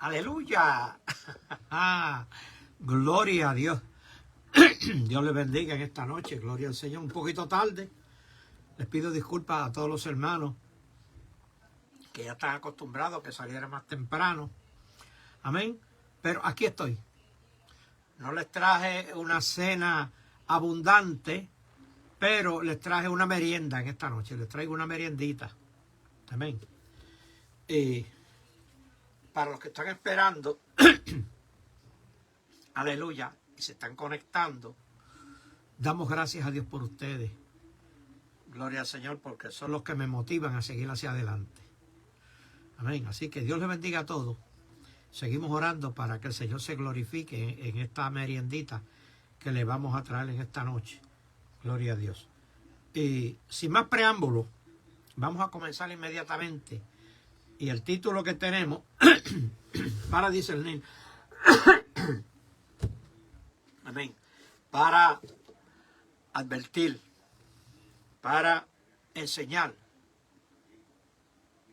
Aleluya. Gloria a Dios. Dios les bendiga en esta noche. Gloria al Señor. Un poquito tarde. Les pido disculpas a todos los hermanos que ya están acostumbrados a que saliera más temprano. Amén. Pero aquí estoy. No les traje una cena abundante, pero les traje una merienda en esta noche. Les traigo una meriendita. Amén. Para los que están esperando, aleluya, y se están conectando, damos gracias a Dios por ustedes. Gloria al Señor, porque son los que me motivan a seguir hacia adelante. Amén. Así que Dios les bendiga a todos. Seguimos orando para que el Señor se glorifique en esta meriendita que le vamos a traer en esta noche. Gloria a Dios. Y sin más preámbulo, vamos a comenzar inmediatamente. Y el título que tenemos, para discernir, amén, para advertir, para enseñar,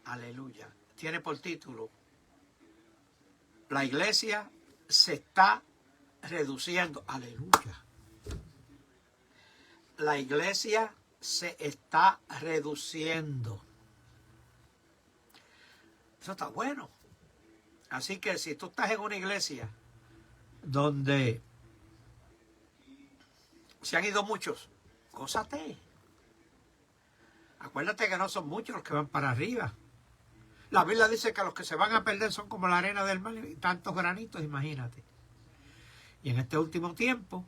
aleluya, tiene por título: la iglesia se está reduciendo, aleluya. La iglesia se está reduciendo. Eso está bueno. Así que si tú estás en una iglesia donde se han ido muchos, gózate. Acuérdate que no son muchos los que van para arriba. La Biblia dice que los que se van a perder son como la arena del mar y tantos granitos, imagínate. Y en este último tiempo,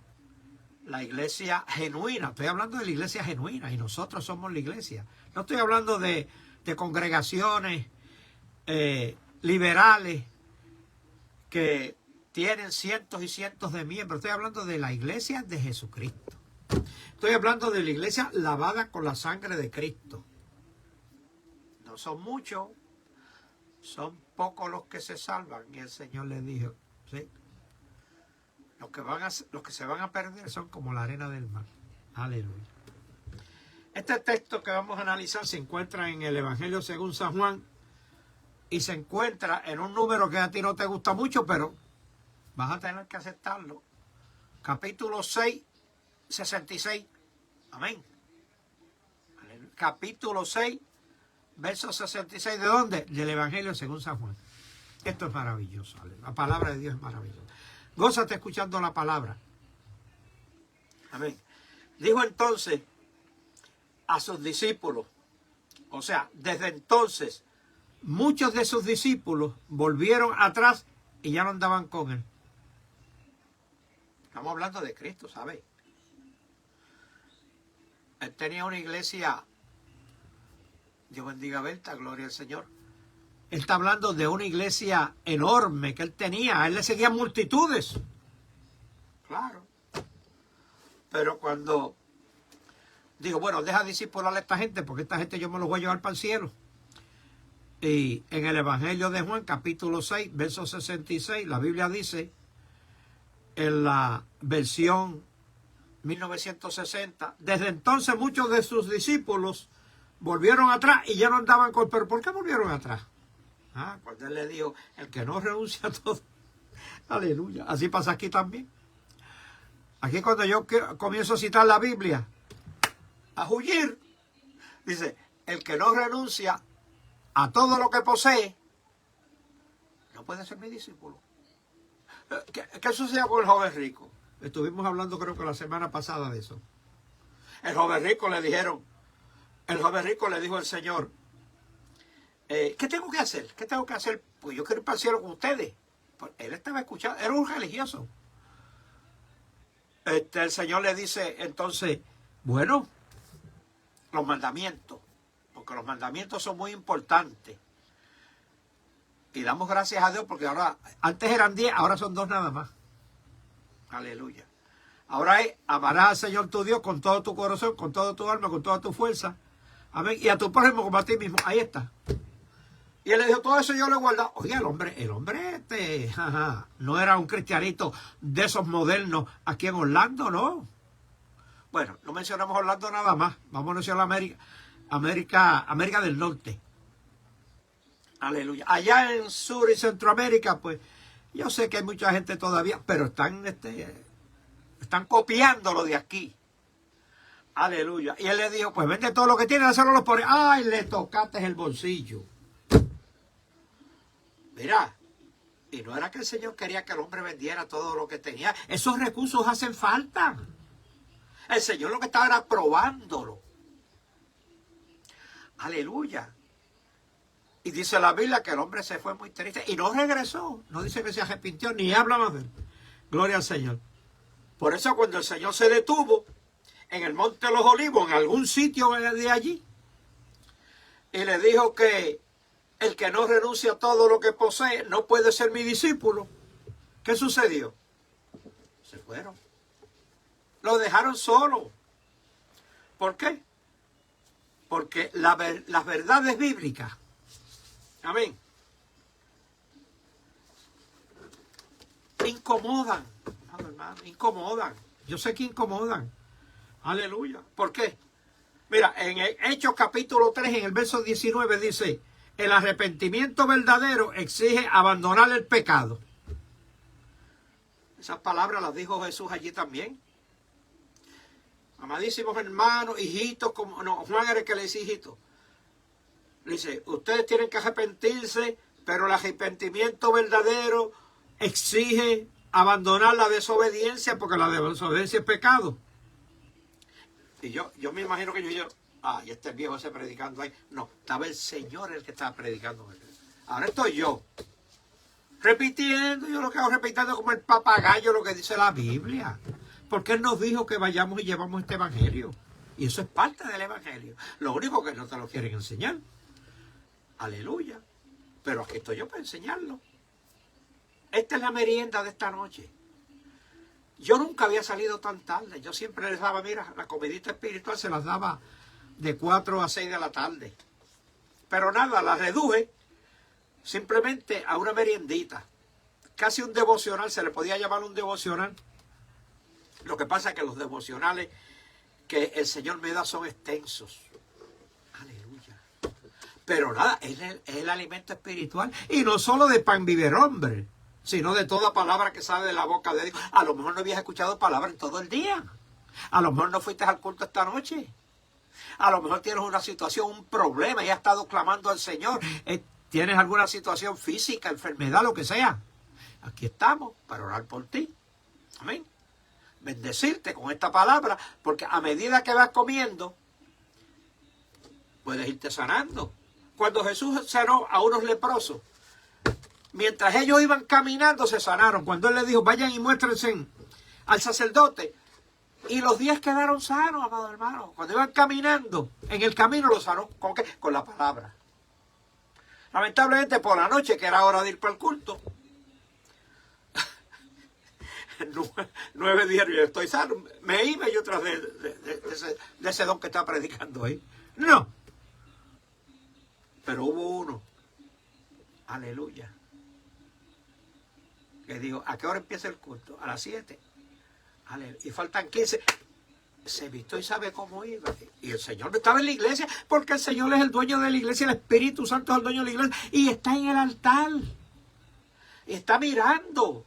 la iglesia genuina, estoy hablando de la iglesia genuina, y nosotros somos la iglesia. No estoy hablando de congregaciones liberales que tienen cientos y cientos de miembros. Estoy hablando de la iglesia de Jesucristo. Estoy hablando de la iglesia lavada con la sangre de Cristo. No son muchos, son pocos los que se salvan. Y el Señor les dijo, ¿sí? Los que se van a perder son como la arena del mar. Aleluya. Este texto que vamos a analizar se encuentra en el Evangelio según San Juan y se encuentra en un número que a ti no te gusta mucho, pero vas a tener que aceptarlo. Capítulo 6, 66. Amén. Aleluya. Capítulo 6, verso 66. ¿De dónde? Del Evangelio según San Juan. Esto es maravilloso. Aleluya. La palabra de Dios es maravillosa. Gózate escuchando la palabra. Amén. Dijo entonces a sus discípulos, o sea, desde entonces, muchos de sus discípulos volvieron atrás y ya no andaban con él. Estamos hablando de Cristo, ¿sabes? Él tenía una iglesia, Dios bendiga a Berta, gloria al Señor. Él está hablando de una iglesia enorme que él tenía. A él le seguían multitudes. Claro. Pero cuando digo, bueno, deja discipular a esta gente, porque esta gente yo me los voy a llevar para el cielo. Y en el Evangelio de Juan, capítulo 6, verso 66, la Biblia dice, en la versión 1960, desde entonces muchos de sus discípulos volvieron atrás y ya no andaban con... ¿Pero por qué volvieron atrás? Cuando él le dijo, el que no renuncia a todo. Aleluya. Así pasa aquí también. Aquí cuando yo comienzo a citar la Biblia, a huir, dice, el que no renuncia a todo lo que posee, no puede ser mi discípulo. ¿Qué sucedió con el joven rico? Estuvimos hablando creo que la semana pasada de eso. El joven rico le dijo al Señor, ¿qué tengo que hacer? ¿Qué tengo que hacer? Pues yo quiero ir para el cielo con ustedes. Pues él estaba escuchando, era un religioso. El Señor le dice entonces, bueno, los mandamientos, porque los mandamientos son muy importantes. Y damos gracias a Dios porque ahora, antes eran 10, ahora son 2 nada más. Aleluya. Ahora es, amarás al Señor tu Dios con todo tu corazón, con toda tu alma, con toda tu fuerza. Amén. Y a tu prójimo como a ti mismo. Ahí está. Y él le dijo, todo eso yo lo he guardado. Oye, el hombre no era un cristianito de esos modernos aquí en Orlando, no. Bueno, no mencionamos Orlando nada más. Vamos a mencionar América del Norte. Aleluya. Allá en Sur y Centroamérica, pues, yo sé que hay mucha gente todavía, pero están copiando lo de aquí. Aleluya. Y él le dijo, pues vende todo lo que tienes, hacerlo los pobres. Ay, le tocaste el bolsillo. Mira, y no era que el Señor quería que el hombre vendiera todo lo que tenía. Esos recursos hacen falta. El Señor lo que estaba era probándolo. Aleluya. Y dice la Biblia que el hombre se fue muy triste y no regresó. No dice que se arrepintió ni habla más de él. Gloria al Señor. Por eso cuando el Señor se detuvo en el Monte de los Olivos, en algún sitio de allí, y le dijo que el que no renuncia a todo lo que posee no puede ser mi discípulo. ¿Qué sucedió? Se fueron. Lo dejaron solo. ¿Por qué? Porque las verdades bíblicas, amén, incomodan, hermano, incomodan. Yo sé que incomodan. Aleluya. ¿Por qué? Mira, en Hechos capítulo 3, en el verso 19 dice, el arrepentimiento verdadero exige abandonar el pecado. Esas palabras las dijo Jesús allí también. Amadísimos hermanos, hijitos, Juan era el que le dice hijito. Le dice, ustedes tienen que arrepentirse, pero el arrepentimiento verdadero exige abandonar la desobediencia, porque la desobediencia es pecado. Y yo me imagino que yo, y este viejo ese predicando ahí. No, estaba el Señor el que estaba predicando. Ahora estoy yo, repitiendo, yo lo que hago repitiendo como el papagayo lo que dice la Biblia. Porque Él nos dijo que vayamos y llevamos este evangelio. Y eso es parte del evangelio. Lo único que no te lo quieren enseñar. Aleluya. Pero aquí estoy yo para enseñarlo. Esta es la merienda de esta noche. Yo nunca había salido tan tarde. Yo siempre les daba, mira, la comidita espiritual se las daba de 4 a 6 de la tarde. Pero nada, la reduje simplemente a una meriendita. Casi un devocional, se le podía llamar un devocional. Lo que pasa es que los devocionales que el Señor me da son extensos. Aleluya. Pero nada, es el alimento espiritual. Y no solo de pan vive el hombre, sino de toda palabra que sale de la boca de Dios. A lo mejor no habías escuchado palabra en todo el día. A lo mejor no fuiste al culto esta noche. A lo mejor tienes una situación, un problema y has estado clamando al Señor. Tienes alguna situación física, enfermedad, lo que sea. Aquí estamos para orar por ti. Amén. Bendecirte con esta palabra, porque a medida que vas comiendo, puedes irte sanando. Cuando Jesús sanó a unos leprosos, mientras ellos iban caminando, se sanaron. Cuando Él les dijo, vayan y muéstrense al sacerdote, y los 10 quedaron sanos, amado hermano. Cuando iban caminando, en el camino los sanó. ¿Con qué? Con la palabra. Lamentablemente, por la noche, que era hora de ir para el culto, 9 días yo estoy sano. Me iba yo tras de ese don que está predicando ahí. No. Pero hubo uno. Aleluya. Que dijo, ¿a qué hora empieza el culto? A las 7. Aleluya. Y faltan 15. Se vistió y sabe cómo iba. Y el Señor no estaba en la iglesia, porque el Señor es el dueño de la iglesia, el Espíritu Santo es el dueño de la iglesia, y está en el altar. Y está mirando.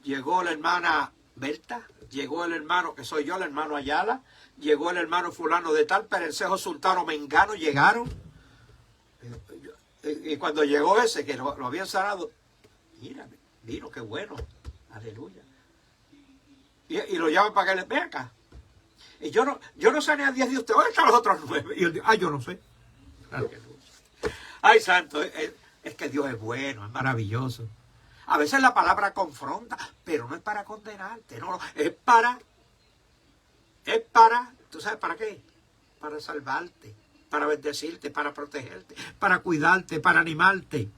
Llegó la hermana Berta, llegó el hermano, que soy yo, el hermano Ayala, llegó el hermano fulano de tal, Perencejo, Sultano, Mengano, llegaron. Y cuando llegó ese, que lo habían sanado, mira, vino, qué bueno, aleluya. Y lo llaman para que les vea acá. Y yo no sané a 10 de ustedes, ¿dónde están los otros 9? Y yo digo, yo no sé. Aleluya. Ay, santo, es que Dios es bueno, es maravilloso. A veces la palabra confronta, pero no es para condenarte, no, es para, ¿tú sabes para qué? Para salvarte, para bendecirte, para protegerte, para cuidarte, para animarte.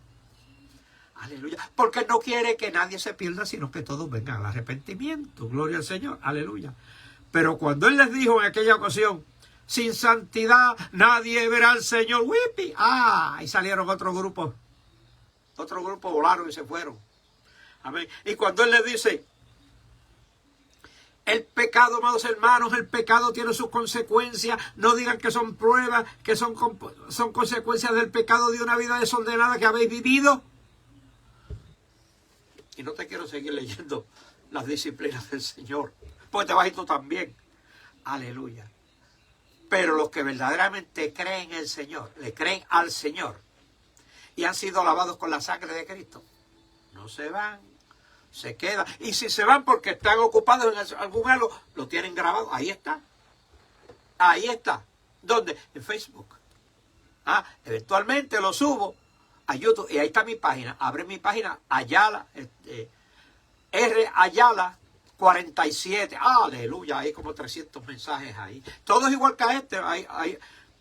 Aleluya. Porque no quiere que nadie se pierda, sino que todos vengan al arrepentimiento. Gloria al Señor. Aleluya. Pero cuando Él les dijo en aquella ocasión, sin santidad nadie verá al Señor. ¡Wipi! Y salieron otro grupo. Otro grupo volaron y se fueron. Amén. Y cuando Él les dice, El pecado, amados hermanos, el pecado tiene sus consecuencias. No digan que son pruebas, que son consecuencias del pecado de una vida desordenada que habéis vivido. Y no te quiero seguir leyendo las disciplinas del Señor, porque te vas a ir tú también. Aleluya. Pero los que verdaderamente creen en el Señor, le creen al Señor, y han sido lavados con la sangre de Cristo, no se van, se quedan. Y si se van porque están ocupados en algún algo, lo tienen grabado. Ahí está. Ahí está. ¿Dónde? En Facebook. Eventualmente lo subo a YouTube. Y ahí está mi página. Abre mi página. Ayala. R. Ayala 47. Aleluya. Hay como 300 mensajes ahí. Todos igual que a este.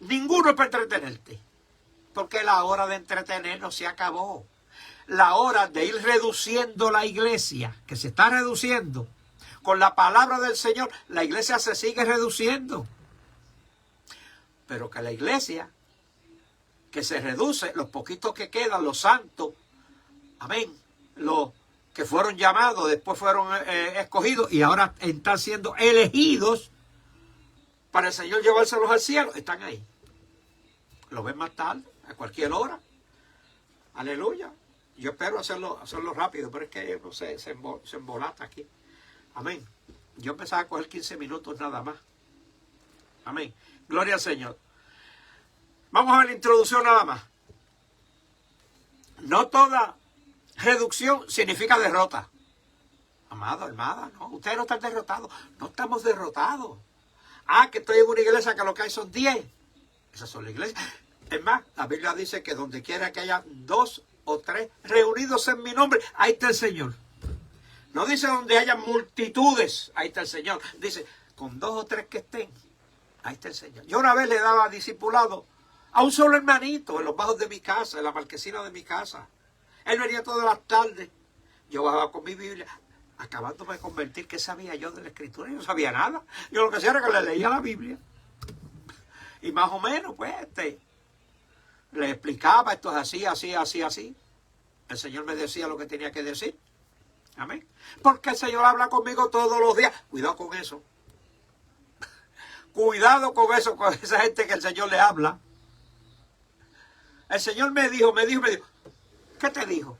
Ninguno es para entretenerte. Porque la hora de entretenernos se acabó. La hora de ir reduciendo la iglesia, que se está reduciendo, con la palabra del Señor, la iglesia se sigue reduciendo. Pero que la iglesia, que se reduce, los poquitos que quedan, los santos, amén, los que fueron llamados, después fueron escogidos y ahora están siendo elegidos para el Señor llevárselos al cielo, están ahí. Lo ven más tarde, a cualquier hora. Aleluya. Yo espero hacerlo rápido, pero es que no sé, se embolata aquí. Amén. Yo empezaba a coger 15 minutos nada más. Amén. Gloria al Señor. Vamos a ver la introducción nada más. No toda reducción significa derrota. Amado, hermana, no. Ustedes no están derrotados. No estamos derrotados. Que estoy en una iglesia que lo que hay son 10. Esas son las iglesias. Es más, la Biblia dice que donde quiera que haya 2 o 3 reunidos en mi nombre, ahí está el Señor. No dice donde haya multitudes, ahí está el Señor. Dice, con 2 o 3 que estén, ahí está el Señor. Yo una vez le daba discipulado a un solo hermanito en los bajos de mi casa, en la marquesina de mi casa. Él venía todas las tardes. Yo bajaba con mi Biblia, acabándome de convertir. ¿Qué sabía yo de la Escritura? Yo no sabía nada. Yo lo que hacía era que le leía la Biblia. Y más o menos, pues, le explicaba, esto es así, así, así, así. El Señor me decía lo que tenía que decir. Amén. Porque el Señor habla conmigo todos los días. Cuidado con eso. Cuidado con eso, con esa gente que el Señor le habla. El Señor me dijo, ¿qué te dijo?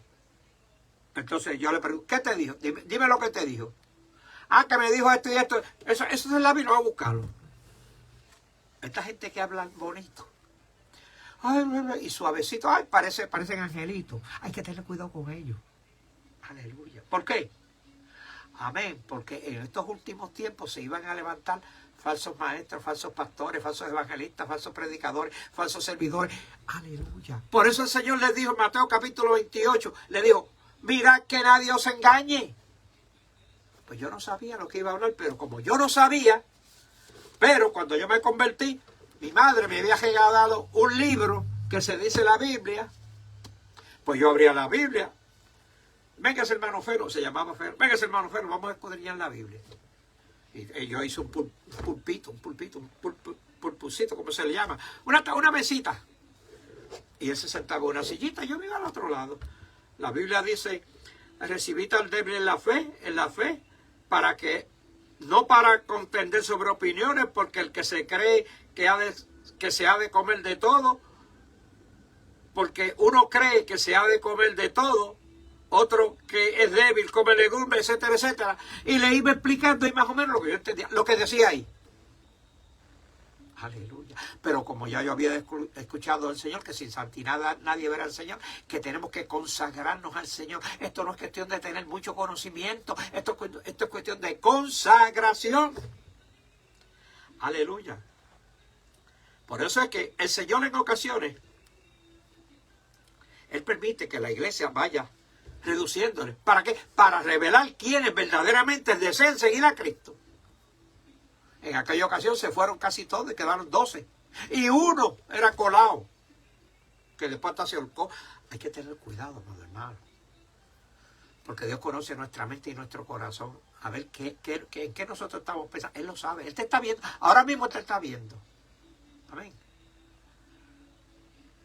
Entonces yo le pregunto, ¿qué te dijo? Dime lo que te dijo. Que me dijo esto y esto. Eso es la Biblia, voy a buscarlo. Esta gente que habla bonito. Y suavecito, parecen angelitos. Hay que tener cuidado con ellos. Aleluya. ¿Por qué? Amén. Porque en estos últimos tiempos se iban a levantar falsos maestros, falsos pastores, falsos evangelistas, falsos predicadores, falsos servidores. Aleluya. Por eso el Señor les dijo en Mateo capítulo 28, le dijo, mirad que nadie os engañe. Pues yo no sabía lo que iba a hablar, pero como yo no sabía, pero cuando yo me convertí, mi madre me había regalado un libro que se dice la Biblia. Pues yo abría la Biblia. Venga ese hermano Fero, se llamaba Fero. Venga ese hermano Fero, vamos a escudriñar la Biblia. Y yo hice un pulpito, como se le llama. Una mesita. Y él se sentaba en una sillita y yo me iba al otro lado. La Biblia dice, recibid al débil en la fe, para que, no para contender sobre opiniones, porque el que se cree que se ha de comer de todo, porque uno cree que se ha de comer de todo, otro que es débil come legumbres, etcétera, etcétera. Y le iba explicando y más o menos lo que yo entendía, lo que decía ahí. Aleluya. Pero como ya yo había escuchado al Señor, que sin santidad nadie verá al Señor, que tenemos que consagrarnos al Señor. Esto no es cuestión de tener mucho conocimiento, esto es cuestión de consagración. Aleluya. Por eso es que el Señor en ocasiones, Él permite que la iglesia vaya reduciéndole. ¿Para qué? Para revelar quiénes verdaderamente desean seguir a Cristo. En aquella ocasión se fueron casi todos y quedaron 12. Y uno era colado, que después hasta se ahorcó. Hay que tener cuidado, hermano. Porque Dios conoce nuestra mente y nuestro corazón. A ver en qué nosotros estamos pensando. Él lo sabe. Él te está viendo. Ahora mismo te está viendo. Amén.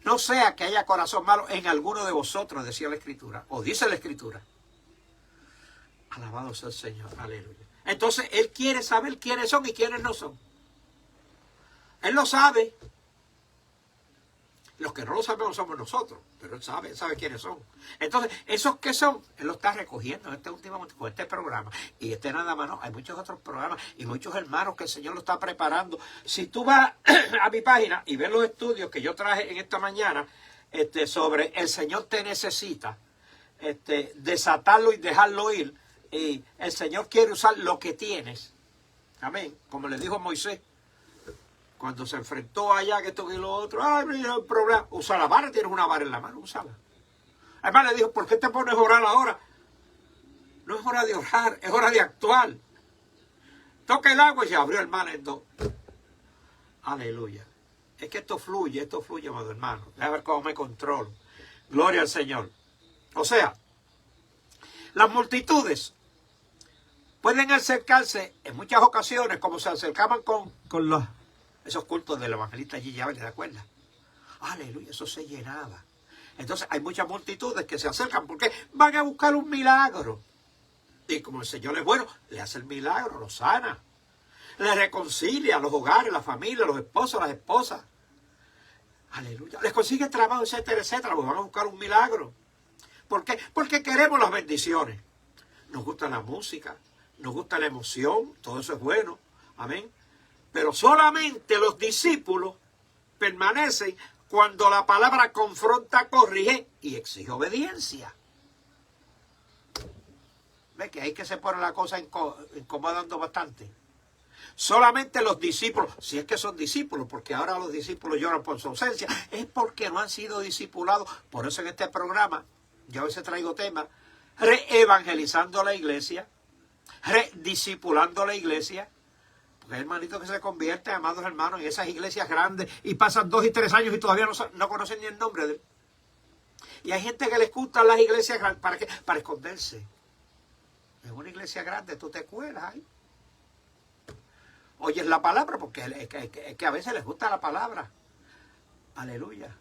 No sea que haya corazón malo en alguno de vosotros, decía la Escritura. O dice la Escritura. Alabado sea el Señor. Aleluya. Entonces Él quiere saber quiénes son y quiénes no son. Él lo sabe. Los que no lo sabemos somos nosotros, pero Él sabe quiénes son. Entonces, esos que son, Él lo está recogiendo en este último momento, con este programa. Y este nada más no, hay muchos otros programas y muchos hermanos que el Señor lo está preparando. Si tú vas a mi página y ves los estudios que yo traje en esta mañana sobre El Señor te necesita, desatarlo y dejarlo ir, y el Señor quiere usar lo que tienes. Amén. Como le dijo Moisés, cuando se enfrentó allá, que esto y lo otro, ay, mira el problema, usa la vara, tienes una vara en la mano, úsala. Además le dijo, ¿por qué te pones a orar ahora? No es hora de orar, es hora de actuar. Toca el agua y se abrió el mar en dos. Aleluya. Es que esto fluye, amado hermano. Déjame ver cómo me controlo. Gloria al Señor. O sea, las multitudes pueden acercarse en muchas ocasiones, como se acercaban con esos cultos del evangelista allí, ya ¿te acuerdas? Aleluya, eso se llenaba. Entonces hay muchas multitudes que se acercan porque van a buscar un milagro. Y como el Señor es bueno, le hace el milagro, lo sana. Le reconcilia a los hogares, la familia, los esposos, las esposas. Aleluya. Les consigue trabajo, etcétera, etcétera. Pues van a buscar un milagro. ¿Por qué? Porque queremos las bendiciones. Nos gusta la música, nos gusta la emoción, todo eso es bueno. Amén. Pero solamente los discípulos permanecen cuando la palabra confronta, corrige y exige obediencia. ¿Ve que ahí que se pone la cosa incomodando bastante? Solamente los discípulos, si es que son discípulos, porque ahora los discípulos lloran por su ausencia, es porque no han sido discipulados. Por eso en este programa, yo a veces traigo temas, reevangelizando la iglesia, rediscipulando la iglesia. Porque hay hermanitos que se convierten, amados hermanos, en esas iglesias grandes y pasan 2 y 3 años y todavía no conocen ni el nombre de él. Y hay gente que les gustan las iglesias grandes. ¿Para qué? Para esconderse. En una iglesia grande tú te cuelas ahí. Oyes la palabra porque es que a veces les gusta la palabra. Aleluya.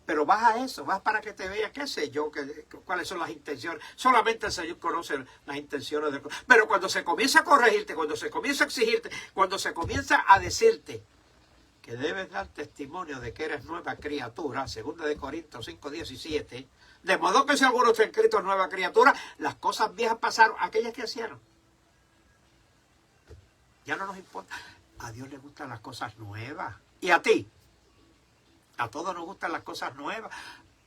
Pero vas a eso, vas para que te veas, qué sé yo, cuáles son las intenciones. Solamente el Señor conoce las intenciones del corazón. Pero cuando se comienza a corregirte, cuando se comienza a exigirte, cuando se comienza a decirte que debes dar testimonio de que eres nueva criatura, 2 de Corintios 5:17, de modo que si alguno está escrito nueva criatura, las cosas viejas pasaron, aquellas que hicieron. Ya no nos importa. A Dios le gustan las cosas nuevas. ¿Y a ti? A todos nos gustan las cosas nuevas.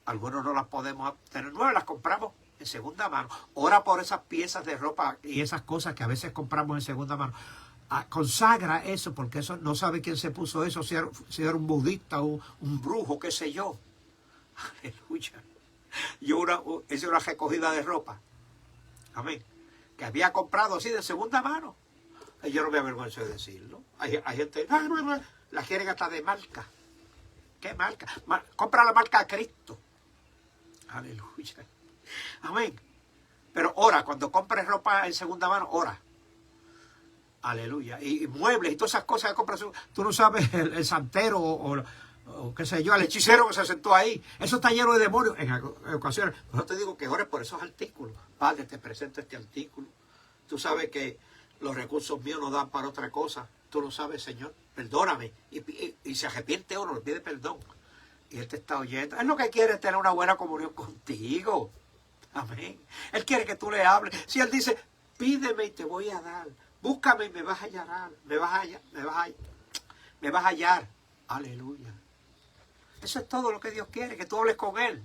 Algunos no las podemos tener nuevas, las compramos en segunda mano. Ora por esas piezas de ropa y esas cosas que a veces compramos en segunda mano. Consagra eso, porque eso no sabe quién se puso eso, si era un budista o un brujo, qué sé yo. Aleluya. Yo hice una recogida de ropa. Amén. Que había comprado así de segunda mano. Y yo no me avergüenzo de decirlo. Hay gente, la quieren hasta de marca. ¿Qué marca? Compra la marca Cristo. Aleluya. Amén. Pero ora, cuando compres ropa en segunda mano, ora. Aleluya. Y muebles y todas esas cosas que compras. Tú no sabes el santero o qué sé yo, el hechicero que se sentó ahí. Eso está lleno de demonios en ocasiones. Yo te digo que ores por esos artículos. Padre, te presento este artículo. Tú sabes que los recursos míos no dan para otra cosa. Tú lo sabes, Señor. Perdóname. Y se arrepiente uno, le pide perdón. Y Él te está oyendo. Él lo que quiere es tener una buena comunión contigo. Amén. Él quiere que tú le hables. Si Él dice, pídeme y te voy a dar. Búscame y me vas a hallar. Me vas a hallar. Aleluya. Eso es todo lo que Dios quiere, que tú hables con Él.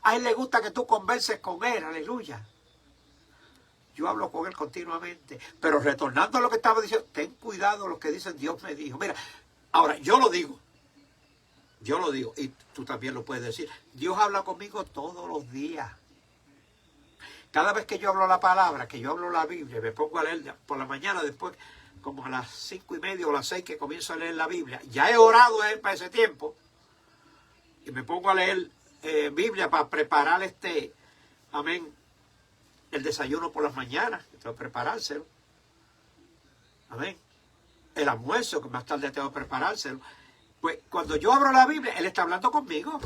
A Él le gusta que tú converses con Él. Aleluya. Yo hablo con Él continuamente. Pero retornando a lo que estaba diciendo, ten cuidado lo que dicen Dios me dijo. Mira, ahora, yo lo digo. Y tú también lo puedes decir. Dios habla conmigo todos los días. Cada vez que yo hablo la palabra, que yo hablo la Biblia, me pongo a leer por la mañana, después, como a las 5:30 o las 6 que comienzo a leer la Biblia. Ya he orado para ese tiempo. Y me pongo a leer Biblia para preparar amén, el desayuno por las mañanas, que tengo que preparárselo. Amén. El almuerzo, que más tarde tengo que preparárselo. Pues cuando yo abro la Biblia, Él está hablando conmigo.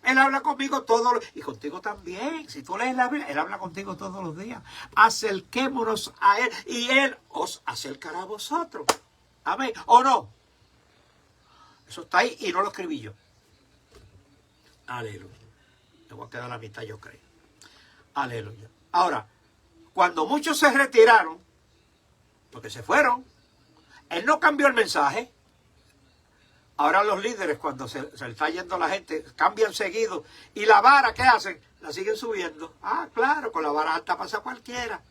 Él habla conmigo todos los días. Y contigo también. Si tú lees la Biblia, Él habla contigo todos los días. Acerquémonos a Él y Él os acercará a vosotros. Amén. ¿O no? Eso está ahí y no lo escribí yo. Aleluya. Me voy a quedar a la mitad, yo creo. Aleluya. Ahora, cuando muchos se retiraron, porque se fueron, Él no cambió el mensaje. Ahora los líderes, cuando se le está yendo la gente, cambian seguido. Y la vara, ¿qué hacen? La siguen subiendo. Ah, claro, con la vara alta pasa cualquiera.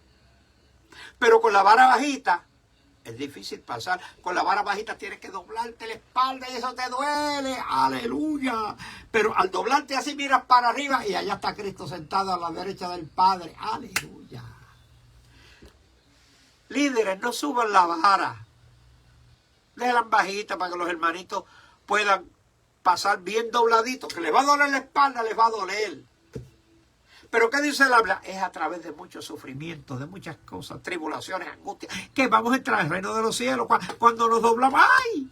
Pero con la vara bajita, es difícil pasar. Con la vara bajita tienes que doblarte la espalda y eso te duele. Aleluya. Pero al doblarte así miras para arriba y allá está Cristo sentado a la derecha del Padre. Aleluya. Líderes, no suban la vara. Déjenla bajita para que los hermanitos puedan pasar bien dobladitos. Que les va a doler la espalda, les va a doler. Pero ¿qué dice la Biblia? Es a través de muchos sufrimientos, de muchas cosas, tribulaciones, angustias, que vamos a entrar al reino de los cielos cuando nos doblamos. ¡Ay!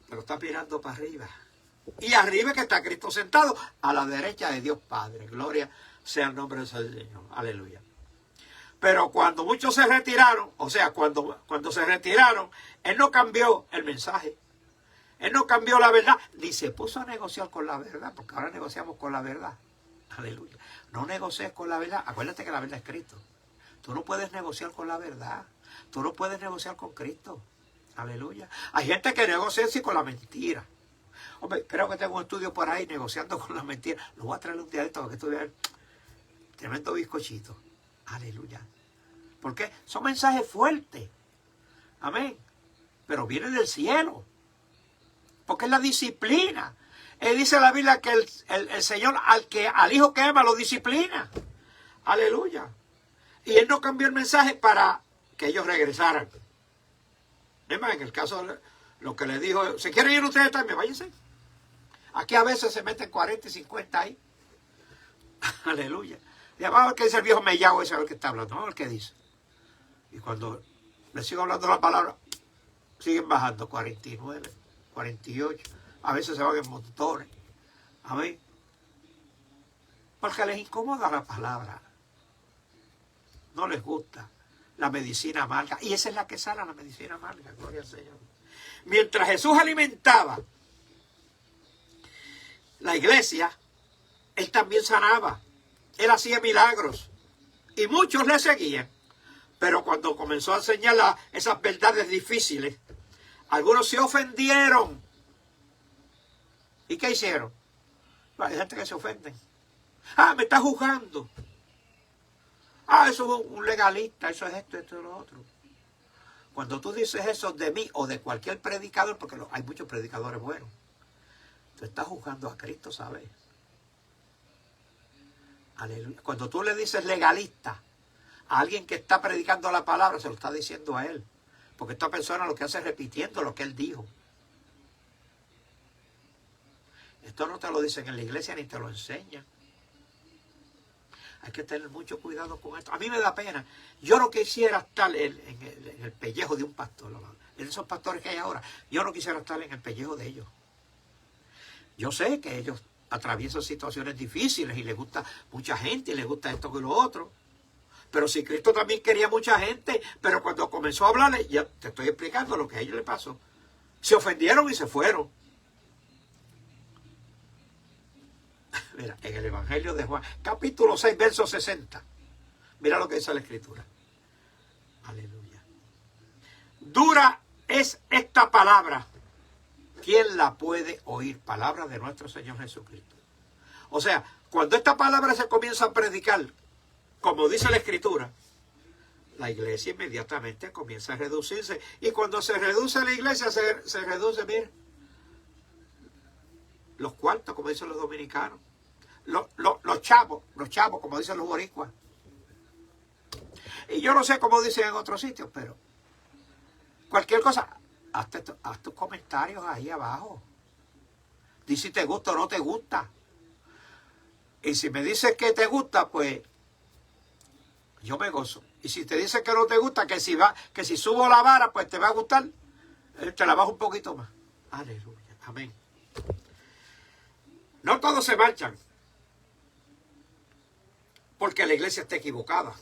Pero está mirando para arriba. Y arriba es que está Cristo sentado a la derecha de Dios Padre. Gloria sea el nombre del Señor. Aleluya. Pero cuando muchos se retiraron, o sea, cuando se retiraron, Él no cambió el mensaje. Él no cambió la verdad, ni se puso a negociar con la verdad, porque ahora negociamos con la verdad. Aleluya. No negocies con la verdad. Acuérdate que la verdad es Cristo. Tú no puedes negociar con la verdad. Tú no puedes negociar con Cristo. Aleluya. Hay gente que negocia así con la mentira. Hombre, creo que tengo un estudio por ahí negociando con la mentira. Lo voy a traer un día de esto para que tú veas tremendo bizcochito. Aleluya. ¿Por qué? Son mensajes fuertes. Amén. Pero vienen del cielo. Porque es la disciplina. Dice la Biblia que el Señor al hijo que ama lo disciplina. Aleluya. Y Él no cambió el mensaje para que ellos regresaran. Es más, en el caso de lo que le dijo, ¿se quieren ir ustedes también? Váyanse. Aquí a veces se meten 40 y 50 ahí. Aleluya. Y vamos a ver qué dice el viejo mellao ese, a ver qué está hablando. Vamos a ver qué dice. Y cuando le sigo hablando la palabra, siguen bajando 49, 48. A veces se van en montones. Amén. Porque les incomoda la palabra. No les gusta la medicina amarga. Y esa es la que sana, la medicina amarga. Gloria al Señor. Mientras Jesús alimentaba la iglesia, Él también sanaba. Él hacía milagros. Y muchos le seguían. Pero cuando comenzó a enseñar esas verdades difíciles, algunos se ofendieron. ¿Y qué hicieron? Hay gente que se ofenden. Ah, me está juzgando. Ah, eso es un legalista, eso es esto y lo otro. Cuando tú dices eso de mí o de cualquier predicador, porque hay muchos predicadores buenos, tú estás juzgando a Cristo, ¿sabes? Aleluya. Cuando tú le dices legalista a alguien que está predicando la palabra, se lo está diciendo a él. Porque esta persona lo que hace es repitiendo lo que él dijo. Esto no te lo dicen en la iglesia ni te lo enseñan. Hay que tener mucho cuidado con esto. A mí me da pena. Yo no quisiera estar en el pellejo de un pastor. En esos pastores que hay ahora, yo no quisiera estar en el pellejo de ellos. Yo sé que ellos atraviesan situaciones difíciles y les gusta mucha gente y les gusta esto y lo otro. Pero si Cristo también quería mucha gente, pero cuando comenzó a hablarle, ya te estoy explicando lo que a ellos les pasó. Se ofendieron y se fueron. Mira, en el Evangelio de Juan, capítulo 6, verso 60. Mira lo que dice la Escritura. Aleluya. Dura es esta palabra. ¿Quién la puede oír? Palabra de nuestro Señor Jesucristo. O sea, cuando esta palabra se comienza a predicar, como dice la Escritura, la iglesia inmediatamente comienza a reducirse. Y cuando se reduce la iglesia, se reduce, mira, los cuartos, como dicen los dominicanos. Los chavos, como dicen los boricuas. Y yo no sé cómo dicen en otros sitios, pero cualquier cosa, haz tus comentarios ahí abajo. Dice si te gusta o no te gusta. Y si me dices que te gusta, pues yo me gozo. Y si te dices que no te gusta, que si subo la vara, pues te va a gustar, te la bajo un poquito más. Aleluya, amén. No todos se marchan porque la iglesia está equivocada.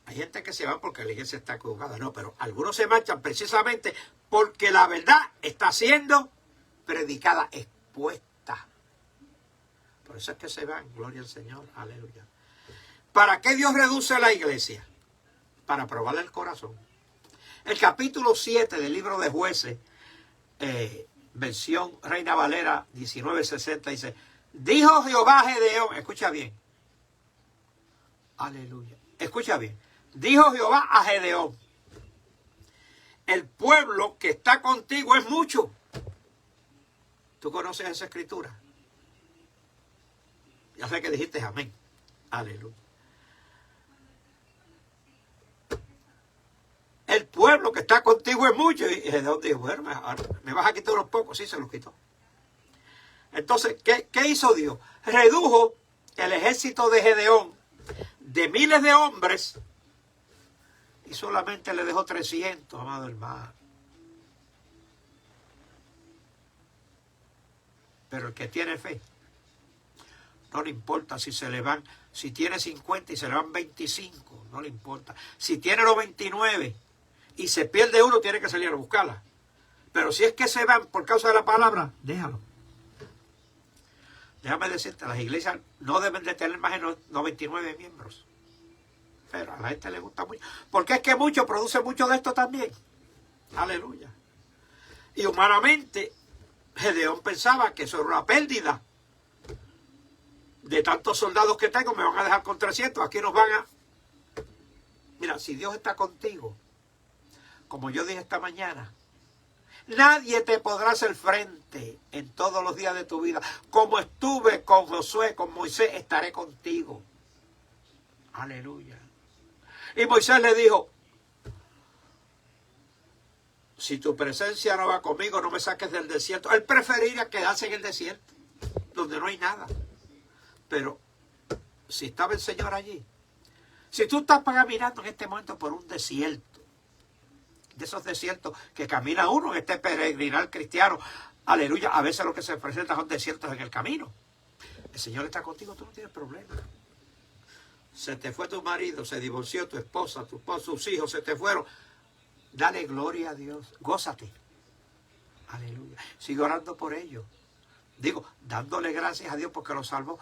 Hay gente que se va porque la iglesia está equivocada. No, pero algunos se marchan precisamente porque la verdad está siendo predicada, expuesta. Por eso es que se van, gloria al Señor, aleluya. ¿Para qué Dios reduce a la iglesia? Para probarle el corazón. El capítulo 7 del libro de Jueces, versión Reina Valera 1960, dice: dijo Jehová a Gedeón, escucha bien, aleluya, escucha bien, dijo Jehová a Gedeón: el pueblo que está contigo es mucho. ¿Tú conoces esa escritura? Ya sé que dijiste amén, aleluya. El pueblo que está contigo es mucho. Y Gedeón dijo: bueno, me vas a quitar unos pocos. Sí, se los quitó. Entonces, ¿qué hizo Dios? Redujo el ejército de Gedeón de miles de hombres y solamente le dejó 300, amado hermano. Pero el que tiene fe, no le importa si se le van, si tiene 50 y se le van 25, no le importa. Si tiene los 29 y se pierde uno, tiene que salir a buscarla. Pero si es que se van por causa de la palabra, déjalo. Déjame decirte, las iglesias no deben de tener más de 99 miembros. Pero a la gente le gusta mucho. Porque es que mucho produce mucho de esto también. Aleluya. Y humanamente, Gedeón pensaba que eso era una pérdida. De tantos soldados que tengo, me van a dejar con 300. Aquí nos van a... Mira, si Dios está contigo, como yo dije esta mañana, nadie te podrá hacer frente en todos los días de tu vida. Como estuve con Josué, con Moisés, estaré contigo. Aleluya. Y Moisés le dijo: si tu presencia no va conmigo, no me saques del desierto. Él preferiría quedarse en el desierto, donde no hay nada. Pero si estaba el Señor allí, si tú estás caminando en este momento por un desierto, de esos desiertos que camina uno en este peregrinar cristiano, aleluya, a veces lo que se presenta son desiertos en el camino. El Señor está contigo, tú no tienes problema. Se te fue tu marido, se divorció tu esposa, tus hijos se te fueron. Dale gloria a Dios, gózate. Aleluya. Sigue orando por ellos. Digo, dándole gracias a Dios porque los salvó.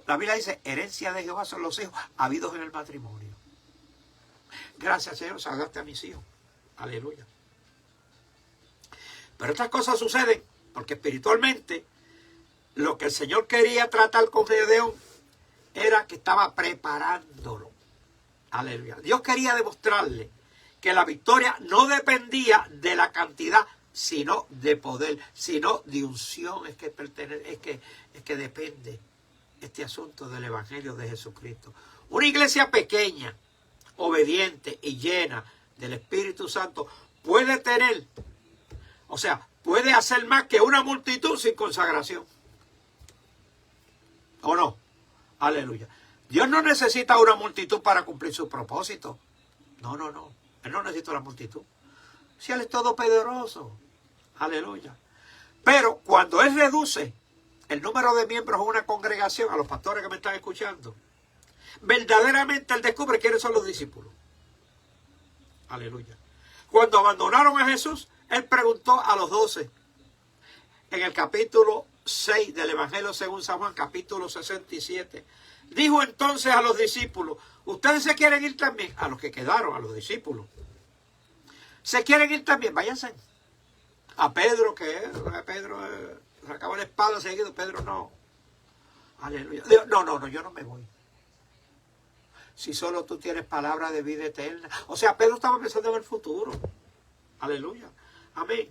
La Biblia dice: herencia de Jehová son los hijos habidos en el matrimonio. Gracias, Señor, salvaste a mis hijos. Aleluya. Pero estas cosas suceden porque espiritualmente lo que el Señor quería tratar con Gedeón era que estaba preparándolo. Aleluya. Dios quería demostrarle que la victoria no dependía de la cantidad, sino de poder, sino de unción. Es que depende este asunto del Evangelio de Jesucristo. Una iglesia pequeña, obediente y llena del Espíritu Santo puede tener, o sea, puede hacer más que una multitud sin consagración. ¿O no? Aleluya. Dios no necesita una multitud para cumplir su propósito. No. Él no necesita una multitud. Si Él es todopoderoso. Aleluya. Pero cuando Él reduce el número de miembros en una congregación, a los pastores que me están escuchando, verdaderamente Él descubre quiénes son los discípulos. Aleluya. Cuando abandonaron a Jesús, Él preguntó a los 12. En el capítulo 6 del Evangelio según San Juan, capítulo 67. Dijo entonces a los discípulos: ¿ustedes se quieren ir también? A los que quedaron, a los discípulos. ¿Se quieren ir también? Váyanse. A Pedro, Pedro sacaba la espada seguido. Pedro no. Aleluya. No, yo no me voy. Si solo tú tienes palabra de vida eterna. O sea, Pedro estaba pensando en el futuro. Aleluya. Amén.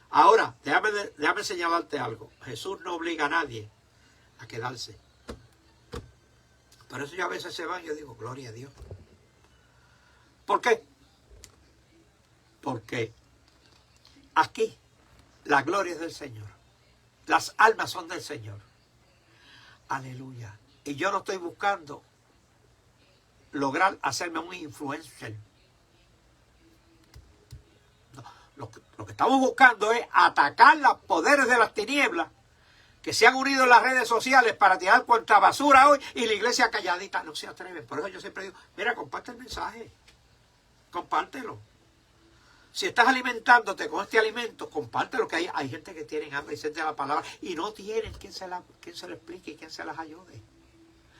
Ahora, déjame señalarte algo. Jesús no obliga a nadie a quedarse. Por eso yo a veces se van y yo digo: gloria a Dios. ¿Por qué? Porque aquí la gloria es del Señor. Las almas son del Señor. Aleluya. Y yo no estoy buscando lograr hacerme un influencer. No, lo que estamos buscando es atacar los poderes de las tinieblas que se han unido en las redes sociales para tirar cuanta basura hoy y la iglesia calladita no se atreven. Por eso yo siempre digo, mira, comparte el mensaje, compártelo. Si estás alimentándote con este alimento, compártelo, que hay gente que tiene hambre y sed de la palabra y no tienen quien se lo explique y quien se las ayude.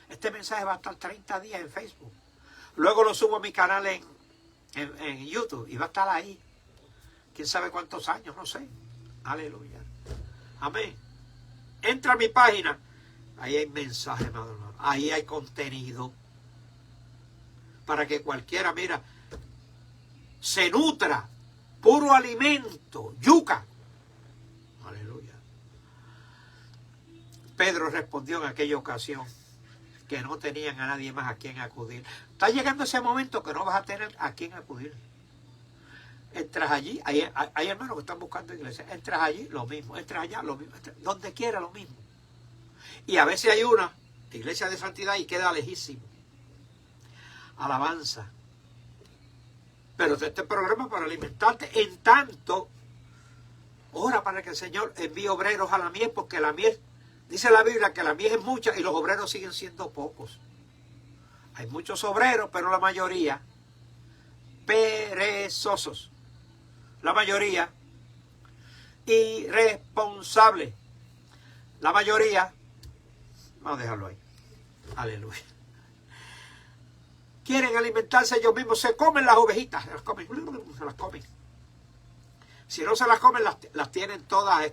Este mensaje va a estar 30 días en Facebook. Luego lo subo a mi canal en YouTube y va a estar ahí. Quién sabe cuántos años, no sé. Aleluya. Amén. Entra a mi página. Ahí hay mensajes, hermano. Ahí hay contenido. Para que cualquiera, mira, se nutra. Puro alimento. Yuca. Aleluya. Pedro respondió en aquella ocasión que no tenían a nadie más a quien acudir. Está llegando ese momento que no vas a tener a quien acudir. Entras allí, hay hermanos que están buscando iglesia, entras allí, lo mismo, entras allá, lo mismo, donde quiera, lo mismo. Y a veces hay una iglesia de santidad y queda lejísimo. Alabanza. Pero este programa para alimentarte, en tanto, ora para que el Señor envíe obreros a la mies, porque la mies, dice la Biblia que la mies es mucha y los obreros siguen siendo pocos. Hay muchos obreros, pero la mayoría perezosos. La mayoría irresponsables. La mayoría, vamos a dejarlo ahí. Aleluya. Quieren alimentarse ellos mismos, se comen las ovejitas, se las comen. Si no se las comen, las tienen todas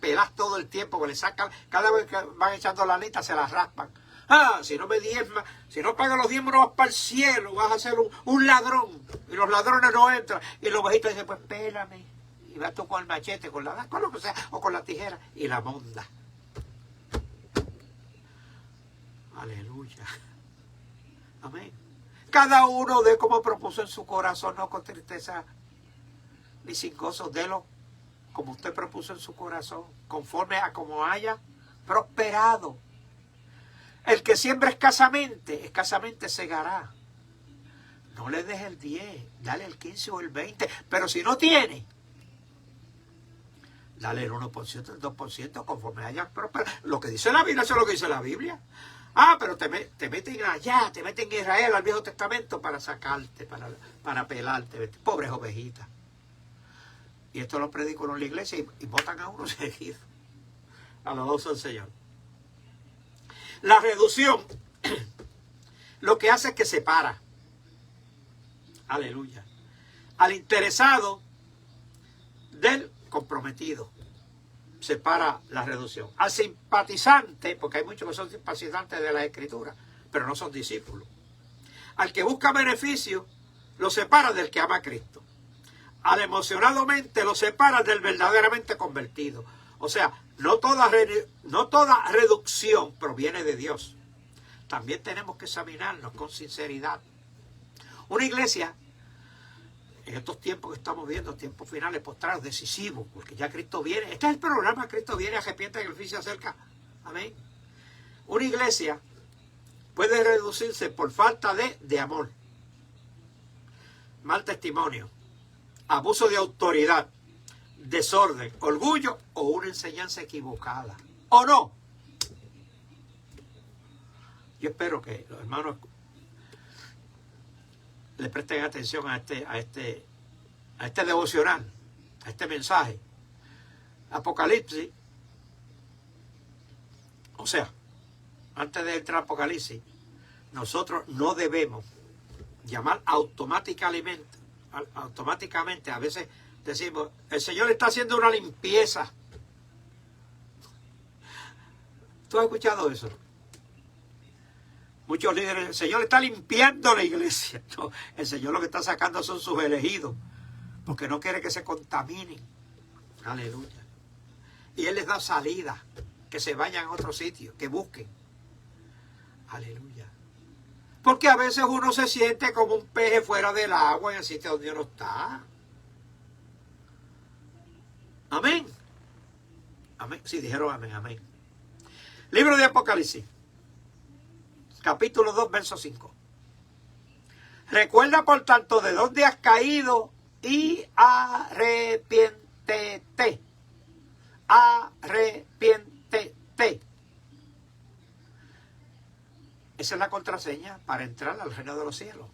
peladas todo el tiempo, que le sacan, cada vez que van echando la alita se las raspan. Ah, si no me diezmas, si no pagas los diezmos no vas para el cielo, vas a ser un ladrón. Y los ladrones no entran. Y los ovejitas dicen, pues pélame. Y vas tú con el machete, con lo que sea, o con la tijera, y la monda. Aleluya. Amén. Cada uno de como propuso en su corazón, no con tristeza ni sin gozo, délo como usted propuso en su corazón, conforme a como haya prosperado. El que siembra escasamente, escasamente segará. No le des el 10, dale el 15 o el 20, pero si no tiene, dale el 1%, el 2%, conforme haya prosperado. Lo que dice la Biblia, eso es lo que dice la Biblia. Ah, pero te meten allá, te meten en Israel, al Viejo Testamento, para sacarte, para pelarte. Pobres ovejitas. Y esto lo predico en la iglesia y votan a uno seguido. Alabado al Señor. La reducción lo que hace es que separa. Aleluya. Al interesado del comprometido. Separa la reducción. Al simpatizante, porque hay muchos que son simpatizantes de la Escritura, pero no son discípulos. Al que busca beneficio, lo separa del que ama a Cristo. Al emocionadamente lo separa del verdaderamente convertido. O sea, no toda reducción proviene de Dios. También tenemos que examinarnos con sinceridad. Una iglesia, en estos tiempos que estamos viendo, tiempos finales, postrados, decisivos, porque ya Cristo viene. Este es el programa, Cristo viene, arrepiente que el fin se acerca. Amén. Una iglesia puede reducirse por falta de amor, mal testimonio, abuso de autoridad, desorden, orgullo o una enseñanza equivocada. ¿O no? Yo espero que los hermanos le presten atención a este devocional, a este mensaje. Apocalipsis, o sea, antes de entrar a Apocalipsis, nosotros no debemos llamar automáticamente, a veces decimos, el Señor está haciendo una limpieza. ¿Tú has escuchado eso? Muchos líderes, el Señor está limpiando la iglesia. No, el Señor lo que está sacando son sus elegidos, porque no quiere que se contaminen. Aleluya. Y Él les da salida, que se vayan a otro sitio, que busquen. Aleluya. Porque a veces uno se siente como un peje fuera del agua en el sitio donde uno está. Amén. Amén. Sí, dijeron amén, amén. Libro de Apocalipsis, capítulo 2, verso 5. Recuerda, por tanto, de dónde has caído y arrepiéntete. Arrepiéntete. T. Esa es la contraseña para entrar al reino de los cielos.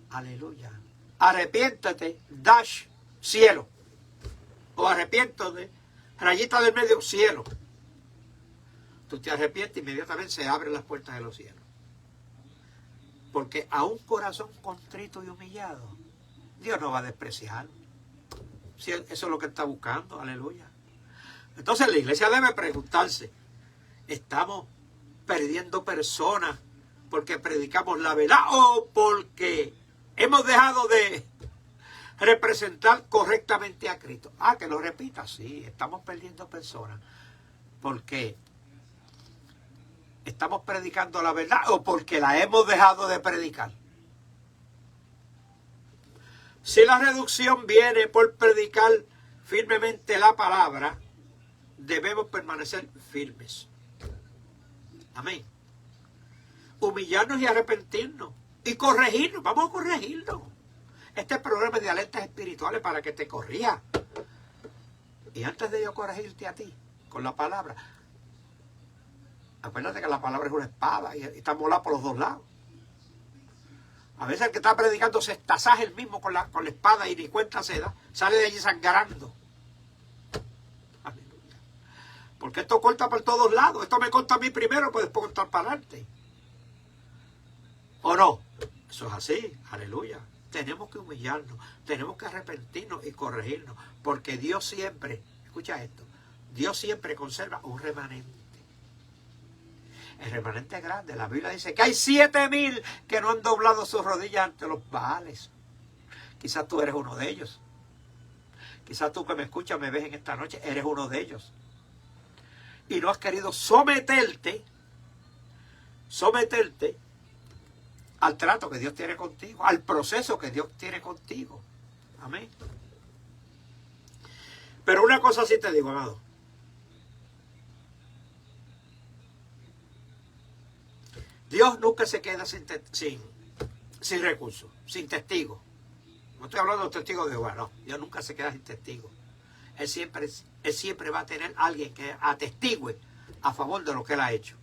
Aleluya. Arrepiéntate, dash, cielo. O arrepiéntate, rayita del medio, cielo. Tú te arrepientes, inmediatamente se abren las puertas de los cielos. Porque a un corazón contrito y humillado, Dios no va a despreciar. Si eso es lo que está buscando, aleluya. Entonces la iglesia debe preguntarse, ¿estamos perdiendo personas porque predicamos la verdad o porque hemos dejado de representar correctamente a Cristo? Que lo repita, sí, estamos perdiendo personas porque estamos predicando la verdad o porque la hemos dejado de predicar. Si la reducción viene por predicar firmemente la palabra, debemos permanecer firmes. Amén. Humillarnos y arrepentirnos. Y corregirnos. Vamos a corregirnos. Este programa es de alertas espirituales para que te corrija. Y antes de yo corregirte a ti con la palabra, acuérdate que la palabra es una espada y está molada por los dos lados. A veces el que está predicando se estasaje el mismo con la espada y ni cuenta se da. Sale de allí sangrando. Aleluya. Porque esto corta por todos lados. Esto me corta a mí primero, pues después cortar para adelante. ¿O no? Eso es así. Aleluya. Tenemos que humillarnos. Tenemos que arrepentirnos y corregirnos. Porque Dios siempre, escucha esto, Dios siempre conserva un remanente. El remanente es grande. La Biblia dice que hay 7,000 que no han doblado sus rodillas ante los Baales. Quizás tú eres uno de ellos. Quizás tú que me escuchas, me ves en esta noche, eres uno de ellos. Y no has querido someterte al trato que Dios tiene contigo, al proceso que Dios tiene contigo. Amén. Pero una cosa sí te digo, amado. Dios nunca se queda sin recursos, sin testigos. No estoy hablando de testigos de Jehová, no. Dios nunca se queda sin testigos. Él siempre va a tener alguien que atestigue a favor de lo que Él ha hecho.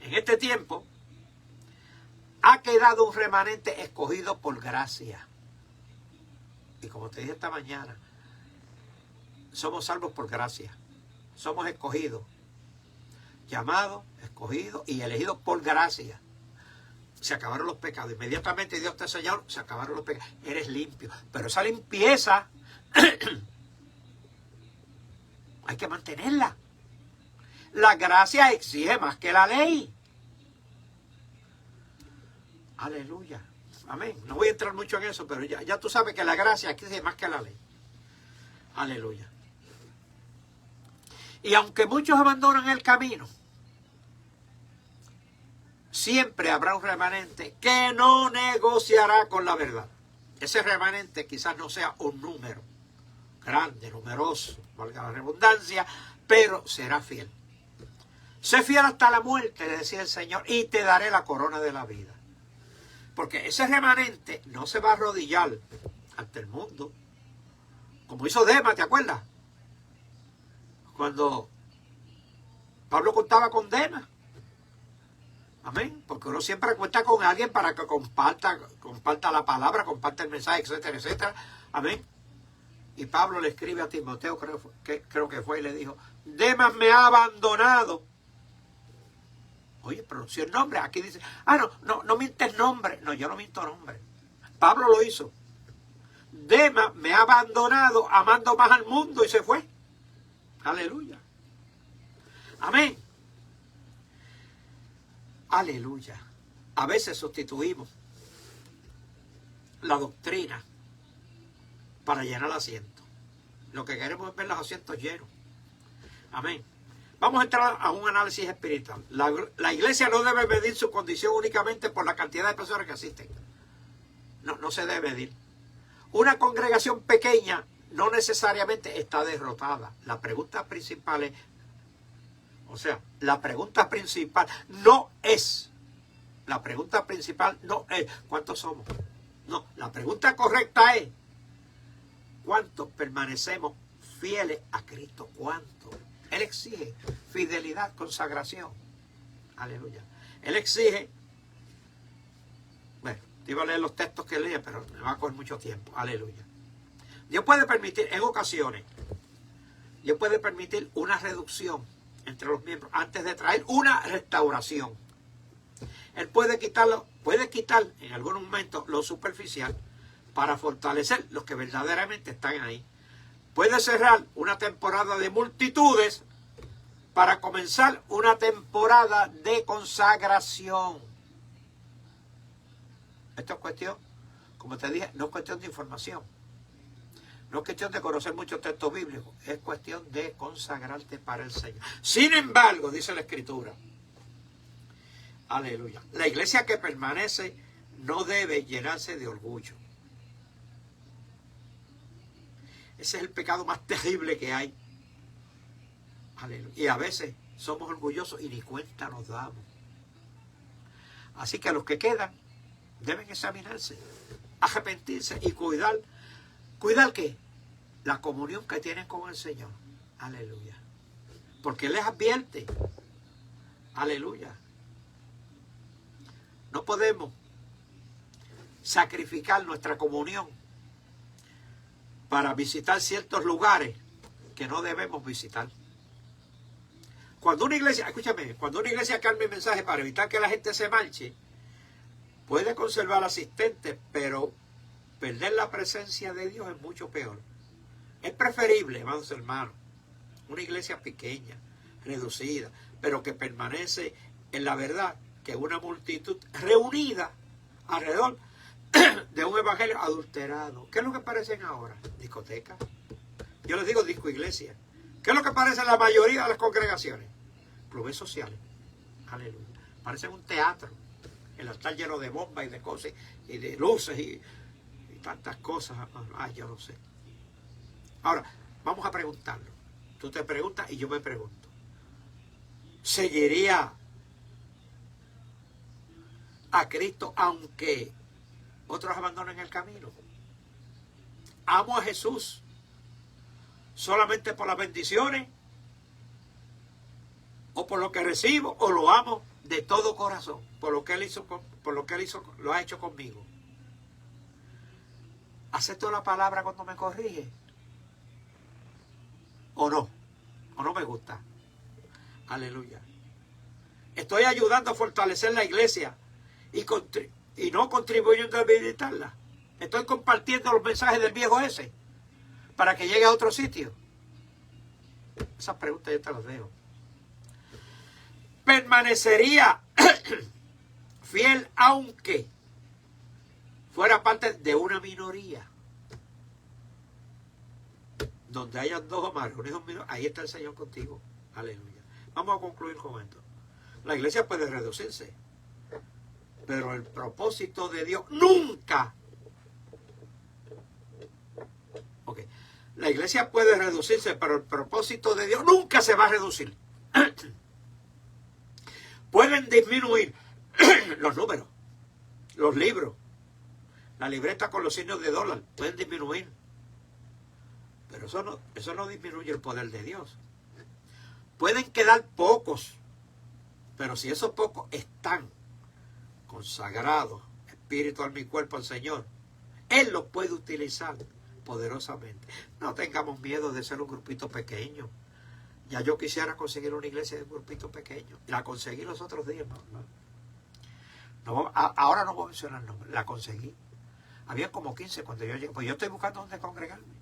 En este tiempo, ha quedado un remanente escogido por gracia. Y como te dije esta mañana, somos salvos por gracia. Somos escogidos. Llamados, escogidos y elegidos por gracia. Se acabaron los pecados. Inmediatamente Dios te enseñó, se acabaron los pecados. Eres limpio. Pero esa limpieza hay que mantenerla. La gracia exige más que la ley. Aleluya. Amén. No voy a entrar mucho en eso, pero ya tú sabes que la gracia exige más que la ley. Aleluya. Y aunque muchos abandonan el camino, siempre habrá un remanente que no negociará con la verdad. Ese remanente quizás no sea un número grande, numeroso, valga la redundancia, pero será fiel. Sé fiel hasta la muerte, le decía el Señor, y te daré la corona de la vida. Porque ese remanente no se va a arrodillar ante el mundo, como hizo Demas, ¿te acuerdas? Cuando Pablo contaba con Demas. Amén. Porque uno siempre cuenta con alguien para que comparta la palabra, comparta el mensaje, etcétera, etcétera. Amén. Y Pablo le escribe a Timoteo, creo que fue, y le dijo, Demas me ha abandonado. Oye, pronunció el nombre. Aquí dice, no mientes nombre. No, yo no miento nombre. Pablo lo hizo. Demas me ha abandonado amando más al mundo y se fue. Aleluya. Amén. Aleluya. A veces sustituimos la doctrina para llenar asientos. Lo que queremos es ver los asientos llenos. Amén. Vamos a entrar a un análisis espiritual. La iglesia no debe medir su condición únicamente por la cantidad de personas que asisten. No se debe medir. Una congregación pequeña no necesariamente está derrotada. La pregunta principal es, ¿cuántos somos? No, la pregunta correcta es, ¿cuántos permanecemos fieles a Cristo? ¿Cuántos? Él exige fidelidad, consagración. Aleluya. Él exige, bueno, te iba a leer los textos que leía, pero me va a coger mucho tiempo. Aleluya. Dios puede permitir, en ocasiones, Dios puede permitir una reducción entre los miembros antes de traer una restauración. Él puede quitar en algún momento lo superficial para fortalecer los que verdaderamente están ahí. Puede cerrar una temporada de multitudes para comenzar una temporada de consagración. Esto es cuestión, como te dije, no es cuestión de información. No es cuestión de conocer muchos textos bíblicos, es cuestión de consagrarte para el Señor. Sin embargo, dice la Escritura, aleluya, la iglesia que permanece no debe llenarse de orgullo. Ese es el pecado más terrible que hay. Aleluya. Y a veces somos orgullosos y ni cuenta nos damos. Así que los que quedan deben examinarse, arrepentirse y cuidar. ¿Cuidar qué? La comunión que tienen con el Señor. Aleluya. Porque Él les advierte. Aleluya. No podemos sacrificar nuestra comunión para visitar ciertos lugares que no debemos visitar. Cuando una iglesia, escúchame, cuando una iglesia cambia el mensaje para evitar que la gente se marche, puede conservar asistentes, pero perder la presencia de Dios es mucho peor. Es preferible, hermanos hermanos, una iglesia pequeña, reducida, pero que permanece en la verdad, que una multitud reunida alrededor de un evangelio adulterado. ¿Qué es lo que parecen ahora? Discotecas. Yo les digo disco iglesia. ¿Qué es lo que parece en la mayoría de las congregaciones? Clubes sociales. Aleluya. Parecen un teatro. El altar lleno de bombas y de cosas y de luces y tantas cosas. Ay, yo no sé. Ahora, vamos a preguntarlo. Tú te preguntas y yo me pregunto. ¿Seguiría a Cristo aunque otros abandonen el camino? ¿Amo a Jesús solamente por las bendiciones? ¿O por lo que recibo? ¿O lo amo de todo corazón? Por lo que Él hizo, lo ha hecho conmigo. ¿Acepto la palabra cuando me corrige? ¿O no? ¿O no me gusta? Aleluya. Estoy ayudando a fortalecer la iglesia y no contribuyendo a debilitarla. Estoy compartiendo los mensajes del viejo ese para que llegue a otro sitio. Esas preguntas yo te las dejo. Permanecería fiel aunque fuera parte de una minoría. Donde hayan dos o más reunidos, ahí está el Señor contigo. Aleluya. Vamos a concluir con esto. La iglesia puede reducirse, pero el propósito de Dios nunca. Ok. La iglesia puede reducirse, pero el propósito de Dios nunca se va a reducir. Pueden disminuir los números, los libros, la libreta con los signos de dólar, pueden disminuir. Pero eso no disminuye el poder de Dios. Pueden quedar pocos, pero si esos pocos están consagrados, espíritu, alma y cuerpo al Señor, Él los puede utilizar poderosamente. No tengamos miedo de ser un grupito pequeño. Ya yo quisiera conseguir una iglesia de un grupito pequeño. La conseguí los otros días. Ahora no voy a mencionar el nombre. La conseguí. Había como 15 cuando yo llegué. Pues yo estoy buscando dónde congregarme.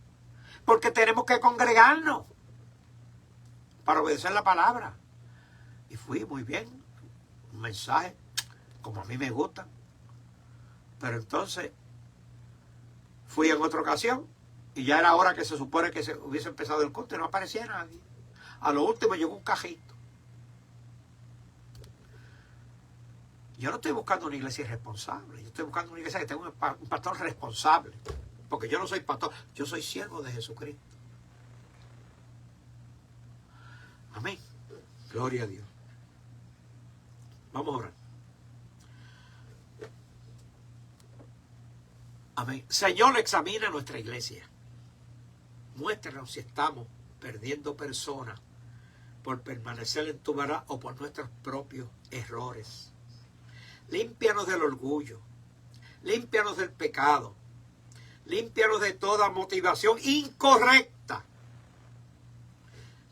Porque tenemos que congregarnos para obedecer la palabra. Y fui muy bien. Un mensaje como a mí me gusta. Pero entonces fui en otra ocasión y ya era hora que se supone que se hubiese empezado el culto y no aparecía nadie. A lo último llegó un cajito. Yo no estoy buscando una iglesia irresponsable. Yo estoy buscando una iglesia que tenga un pastor responsable. Porque yo no soy pastor, yo soy siervo de Jesucristo. Amén. Gloria a Dios. Vamos a orar. Amén. Señor, examina nuestra iglesia. Muéstranos si estamos perdiendo personas por permanecer en tu verdad o por nuestros propios errores. Límpianos del orgullo, límpianos del pecado, límpianos de toda motivación incorrecta.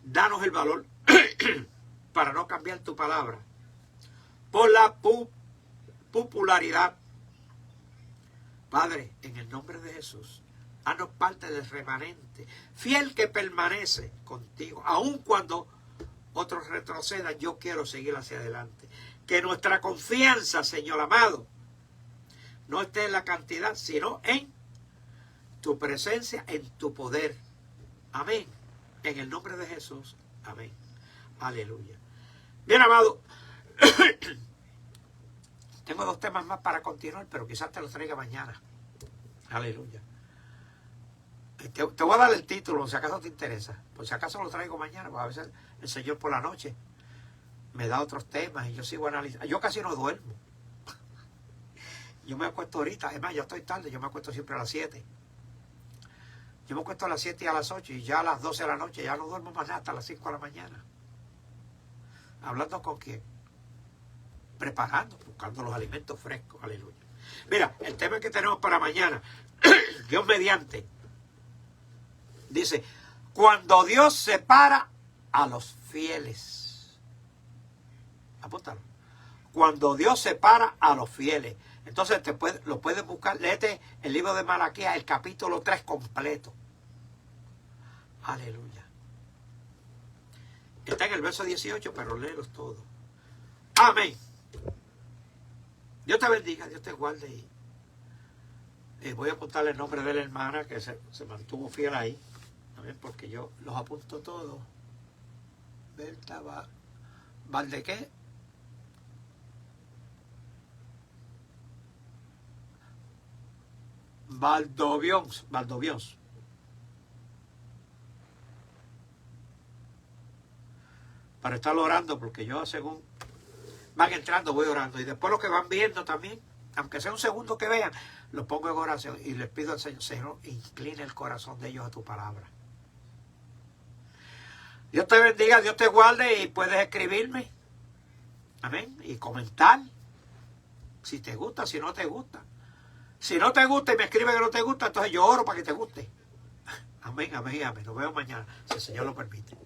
Danos el valor para no cambiar tu palabra por la popularidad. Padre, en el nombre de Jesús, haznos parte del remanente, fiel que permanece contigo, aun cuando otros retrocedan. Yo quiero seguir hacia adelante. Que nuestra confianza, Señor amado, no esté en la cantidad, sino en tu presencia, en tu poder. Amén. En el nombre de Jesús. Amén. Aleluya. Bien, amado. Tengo 2 temas más para continuar, pero quizás te los traiga mañana. Aleluya. Te voy a dar el título, si acaso te interesa. Por si acaso lo traigo mañana, porque a veces el Señor por la noche me da otros temas y yo sigo analizando. Yo casi no duermo. Yo me acuesto ahorita, es más, yo estoy tarde, yo me acuesto siempre a las 7. Yo me acuesto a las 7 y a las 8 y ya a las 12 de la noche ya no duermo más nada hasta las 5 de la mañana. ¿Hablando con quién? Preparando, buscando los alimentos frescos. Aleluya. Mira, el tema que tenemos para mañana, Dios mediante, dice, cuando Dios separa a los fieles. Apúntalo. Cuando Dios separa a los fieles. Entonces lo puedes buscar, léete el libro de Malaquías, el capítulo 3 completo. Aleluya. Está en el verso 18, pero léelos todos. Amén. Dios te bendiga, Dios te guarde. Y voy a apuntarle el nombre de la hermana que se mantuvo fiel ahí. Amén, porque yo los apunto todos. Berta ¿Valde qué? Valdovions. Para estar orando, porque yo según van entrando voy orando. Y después los que van viendo también, aunque sea un segundo que vean, los pongo en oración y les pido al Señor, Señor, incline el corazón de ellos a tu palabra. Dios te bendiga, Dios te guarde y puedes escribirme. Amén. Y comentar. Si te gusta, si no te gusta. Si no te gusta y me escribe que no te gusta, entonces yo oro para que te guste. Amén, amén, amén. Nos vemos mañana, si el Señor lo permite.